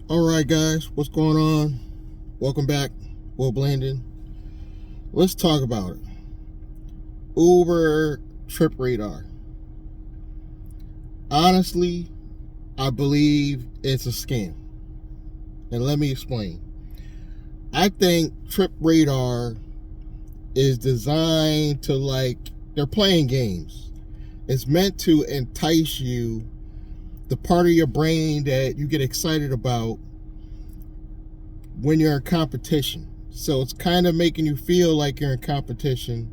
All right, guys, what's going on? Welcome back, Will Blandon. Let's talk about it. Uber Trip Radar. Honestly, I believe it's a scam. And let me explain. I think Trip Radar is designed to they're playing games. It's meant to entice you, the part of your brain that you get excited about when you're in competition. So it's kind of making you feel like you're in competition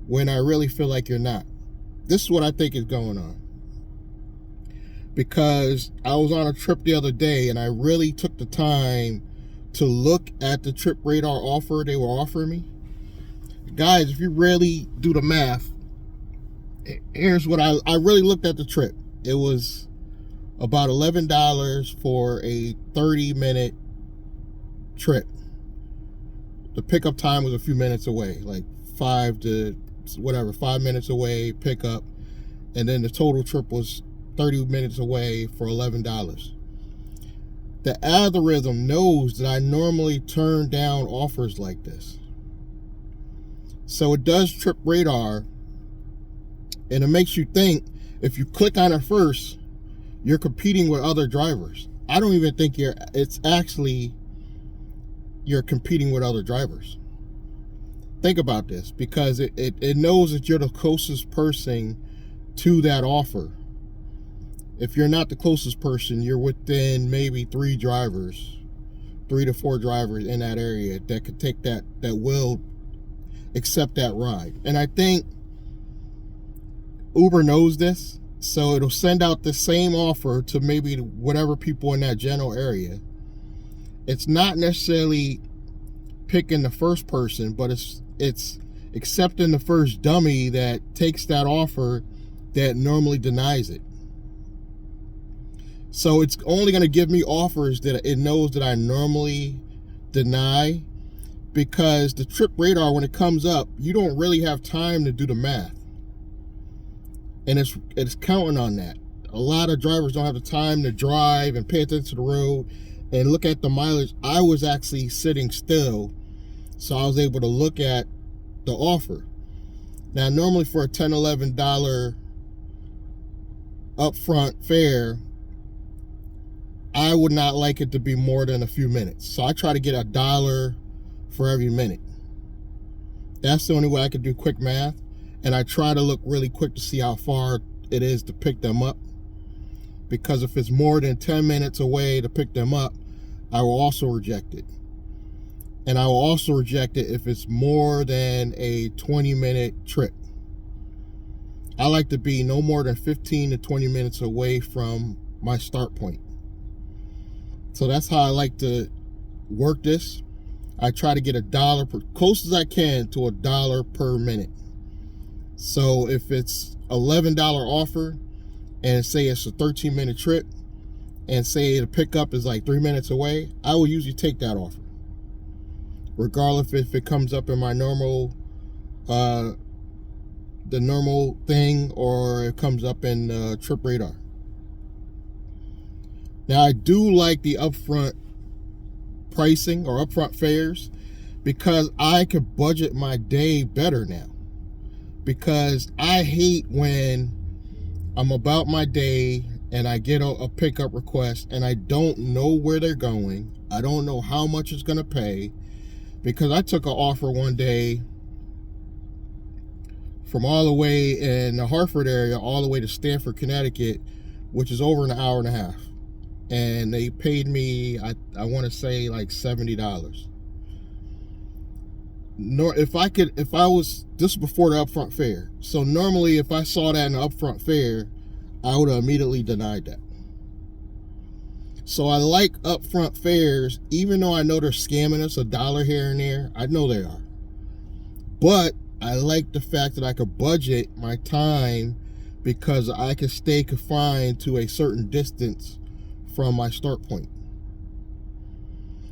when I really feel like you're not. This is what I think is going on. Because I was on a trip the other day and I really took the time to look at the Trip Radar offer they were offering me. Guys, if you really do the math, here's what I really looked at the trip. It was about $11 for a 30-minute trip. The pickup time was a few minutes away, like 5 minutes away, pickup. And then the total trip was 30 minutes away for $11. The algorithm knows that I normally turn down offers like this. So it does Trip Radar, and it makes you think if you click on it first, you're competing with other drivers. I don't even think you're competing with other drivers. Think about this, because it knows that you're the closest person to that offer. If you're not the closest person, you're within maybe 3 to 4 drivers in that area that could take that will accept that ride. And I think Uber knows this, so it'll send out the same offer to maybe whatever people in that general area. It's not necessarily picking the first person, but it's accepting the first dummy that takes that offer that normally denies it. So it's only going to give me offers that it knows that I normally deny, because the Trip Radar, when it comes up, you don't really have time to do the math. And it's counting on that. A lot of drivers don't have the time to drive and pay attention to the road and look at the mileage. I was actually sitting still, so I was able to look at the offer. Now, normally for a $10, $11 upfront fare, I would not like it to be more than a few minutes. So I try to get $1 for every minute. That's the only way I could do quick math. And I try to look really quick to see how far it is to pick them up. Because if it's more than 10 minutes away to pick them up, I will also reject it. And I will also reject it if it's more than a 20-minute trip. I like to be no more than 15 to 20 minutes away from my start point. So that's how I like to work this. I try to get close as I can to $1 per minute. So if it's $11 offer, and say it's a 13-minute trip, and say the pickup is like 3 minutes away, I will usually take that offer, regardless if it comes up in my normal, the normal thing, or it comes up in Trip Radar. Now, I do like the upfront pricing or upfront fares, because I could budget my day better now. Because I hate when I'm about my day and I get a pickup request and I don't know where they're going. I don't know how much it's going to pay. Because I took an offer one day from all the way in the Hartford area all the way to Stamford, Connecticut, which is over an hour and a half. And they paid me, I want to say like $70. This was before the upfront fare. So normally if I saw that in the upfront fare, I would have immediately denied that. So I like upfront fares, even though I know they're scamming us $1 here and there. I know they are. But I like the fact that I could budget my time, because I can stay confined to a certain distance from my start point.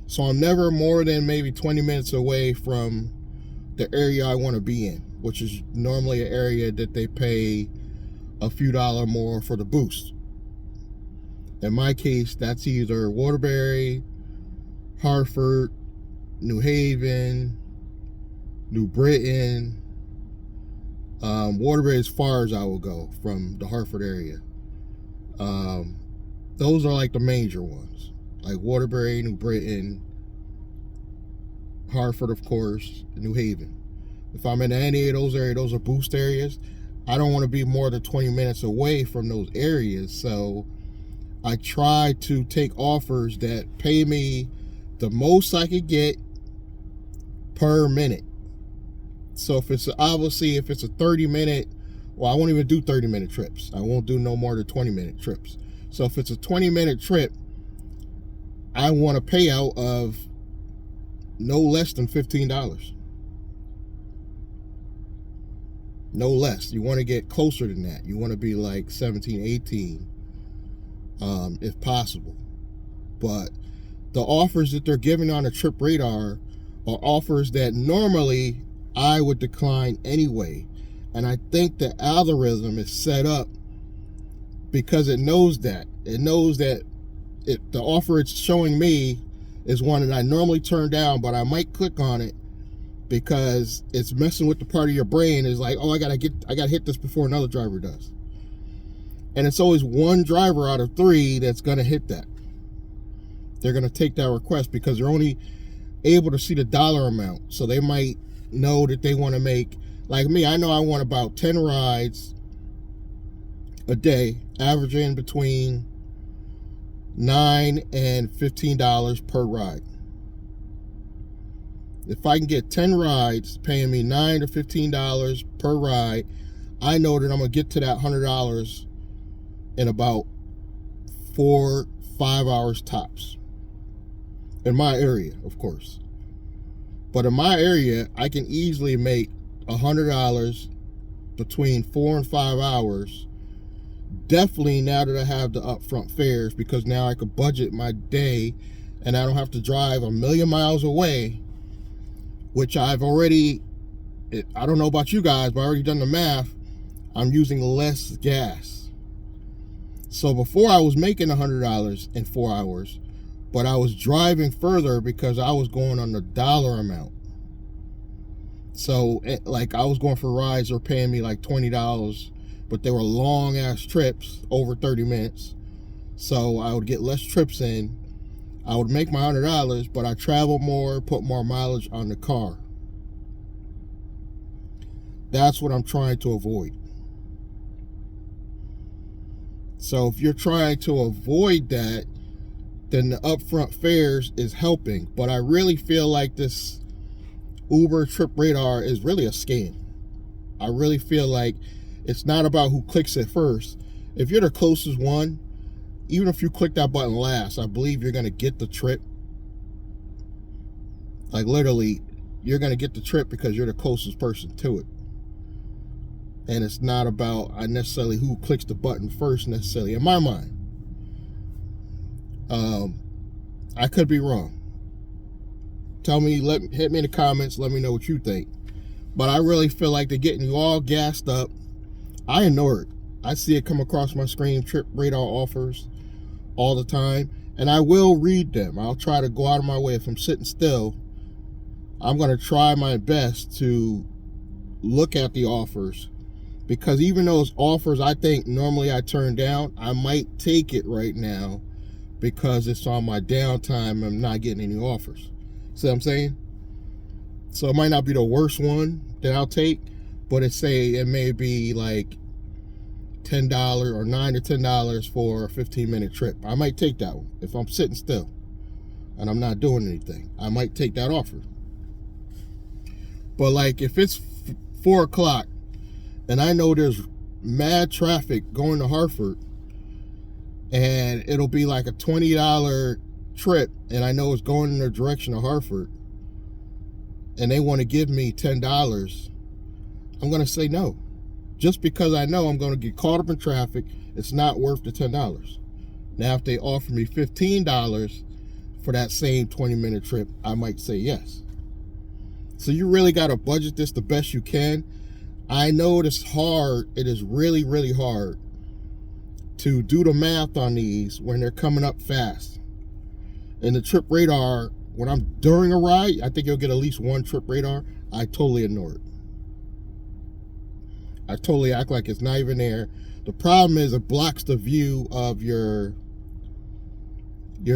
So I'm never more than maybe 20 minutes away from the area I want to be in, which is normally an area that they pay a few dollars more for the boost. In my case, that's either Waterbury, Hartford, New Haven, New Britain. Waterbury as far as I will go from the Hartford area. Those are like the major ones, like Waterbury, New Britain, Hartford, of course, New Haven. If I'm in any of those areas, those are boost areas. I don't want to be more than 20 minutes away from those areas, so I try to take offers that pay me the most I could get per minute. So if it's obviously if it's a 30-minute, well, I won't even do 30-minute trips. I won't do no more than 20-minute trips. So if it's a 20-minute trip, I want a payout of no less than $15. No less. You want to get closer than that. You want to be like 17, 18, if possible. But the offers that they're giving on the Trip Radar are offers that normally I would decline anyway. And I think the algorithm is set up because it knows that. It knows that the offer it's showing me is one that I normally turn down, but I might click on it because it's messing with the part of your brain. Is like, oh, I gotta hit this before another driver does. And it's always one driver out of 3 that's gonna hit that. They're gonna take that request because they're only able to see the dollar amount. So they might know that they want to make, like me, I know I want about 10 rides a day, averaging between $9 and $15 per ride. If I can get 10 rides paying me $9 to $15 per ride, I know that I'm gonna get to that $100 in about 4-5 hours tops. In my area, of course. But in my area, I can easily make $100 between 4 and 5 hours. Definitely now that I have the upfront fares, because now I could budget my day and I don't have to drive a million miles away, which I've already, I don't know about you guys, but I already done the math. I'm using less gas. So before I was making $100 in 4 hours, but I was driving further because I was going on the dollar amount. So like I was going for rides that were paying me like $20, but they were long ass trips, over 30 minutes. So I would get less trips in. I would make my $100, but I traveled more, put more mileage on the car. That's what I'm trying to avoid. So if you're trying to avoid that, then the upfront fares is helping. But I really feel like this Uber Trip Radar is really a scam. I really feel like it's not about who clicks it first. If you're the closest one, even if you click that button last, I believe you're going to get the trip. Like literally, you're going to get the trip because you're the closest person to it. And it's not about necessarily who clicks the button first necessarily, in my mind. I could be wrong. Tell me, hit me in the comments, let me know what you think. But I really feel like they're getting you all gassed up. I ignore it. I see it come across my screen, Trip Radar offers all the time, and I will read them. I'll try to go out of my way. If I'm sitting still, I'm going to try my best to look at the offers, because even those offers I think normally I turn down, I might take it right now because it's on my downtime. I'm not getting any offers. See what I'm saying? So it might not be the worst one that I'll take, but it may be like $10 or $9 to $10 for a 15-minute trip. I might take that one if I'm sitting still and I'm not doing anything. I might take that offer. But like if it's 4 o'clock and I know there's mad traffic going to Hartford, and it'll be like a $20 trip, and I know it's going in the direction of Hartford, and they want to give me $10, I'm going to say no. Just because I know I'm going to get caught up in traffic, it's not worth the $10. Now, if they offer me $15 for that same 20-minute trip, I might say yes. So you really got to budget this the best you can. I know it's hard. It is really, really hard to do the math on these when they're coming up fast. And the trip radar, when I'm during a ride, I think you'll get at least one trip radar. I totally ignore it. I totally act like it's not even there. The problem is it blocks the view of your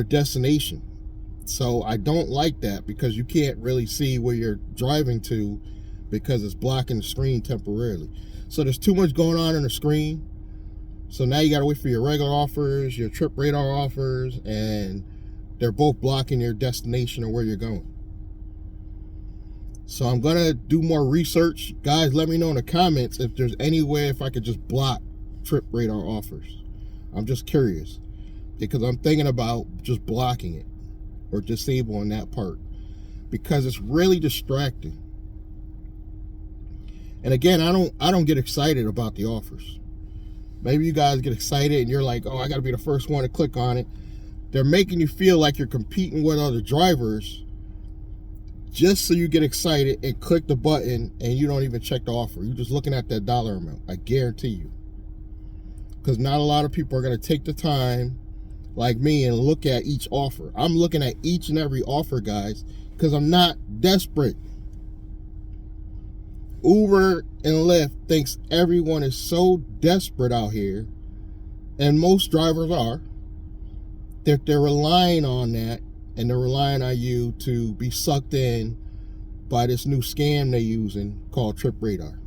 destination. So I don't like that, because you can't really see where you're driving to because it's blocking the screen temporarily. So there's too much going on the screen. So now you got to wait for your regular offers, your trip radar offers, and they're both blocking your destination or where you're going. So I'm going to do more research. Guys, let me know in the comments if there's any way if I could just block trip radar offers. I'm just curious, because I'm thinking about just blocking it or disabling that part, because it's really distracting. And again, I don't get excited about the offers. Maybe you guys get excited and you're like, oh, I got to be the first one to click on it. They're making you feel like you're competing with other drivers just so you get excited and click the button, and you don't even check the offer. You're just looking at that dollar amount. I guarantee you. Because not a lot of people are going to take the time like me and look at each offer. I'm looking at each and every offer, guys, because I'm not desperate. Uber and Lyft thinks everyone is so desperate out here, and most drivers are, that they're relying on that, and they're relying on you to be sucked in by this new scam they're using called Trip Radar.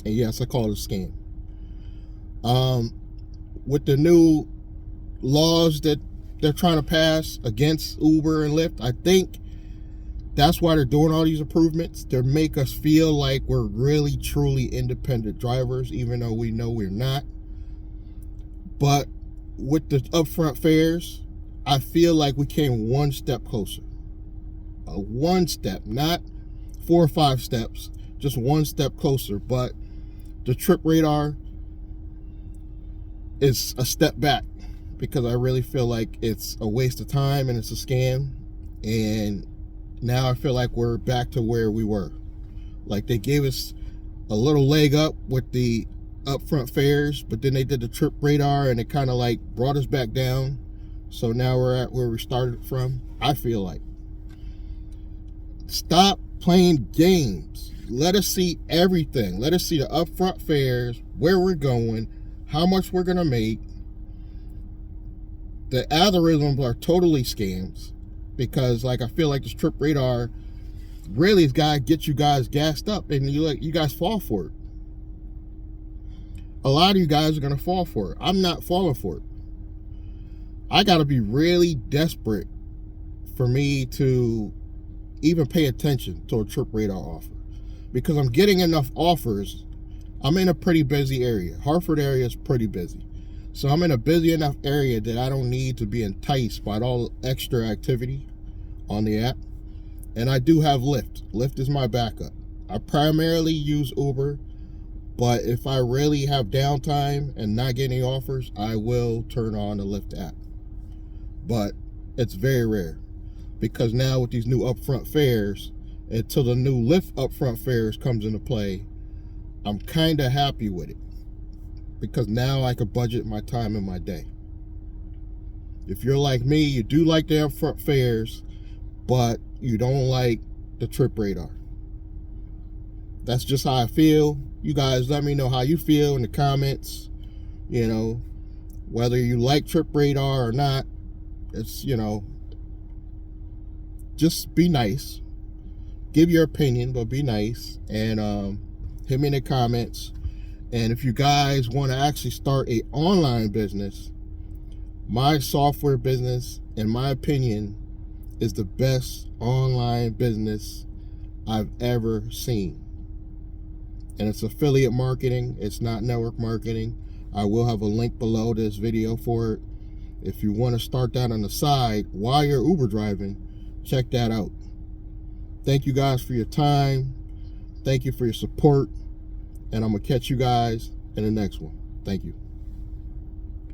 And yes, I call it a scam. With the new laws that they're trying to pass against Uber and Lyft, I think that's why they're doing all these improvements. They make us feel like we're really, truly independent drivers, even though we know we're not. But with the upfront fares, I feel like we came one step closer. One step, not 4 or 5 steps, just one step closer. But the trip radar is a step back, because I really feel like it's a waste of time and it's a scam. And now I feel like we're back to where we were. Like, they gave us a little leg up with the upfront fares, but then they did the trip radar and it kind of like brought us back down. So now we're at where we started from. I feel like, stop playing games. Let us see everything. Let us see the upfront fares, where we're going, how much we're gonna make. The algorithms are totally scams, because like I feel like this trip radar really has got to get you guys gassed up, and you guys fall for it. A lot of you guys are gonna fall for it. I'm not falling for it. I got to be really desperate for me to even pay attention to a trip radar offer, because I'm getting enough offers. I'm in a pretty busy area. Hartford area is pretty busy. So I'm in a busy enough area that I don't need to be enticed by all the extra activity on the app. And I do have Lyft. Lyft is my backup. I primarily use Uber, but if I really have downtime and not get any offers, I will turn on the Lyft app. But it's very rare, because now with these new upfront fares, until the new Lyft upfront fares comes into play, I'm kind of happy with it, because now I can budget my time and my day. If you're like me, you do like the upfront fares, but you don't like the trip radar. That's just how I feel. You guys let me know how you feel in the comments. You know, whether you like trip radar or not. It's, you know, just be nice. Give your opinion, but be nice. And hit me in the comments. And if you guys want to actually start an online business, my software business, in my opinion, is the best online business I've ever seen. And it's affiliate marketing. It's not network marketing. I will have a link below this video for it. If you want to start that on the side while you're Uber driving, check that out. Thank you guys for your time. Thank you for your support. And I'm going to catch you guys in the next one. Thank you.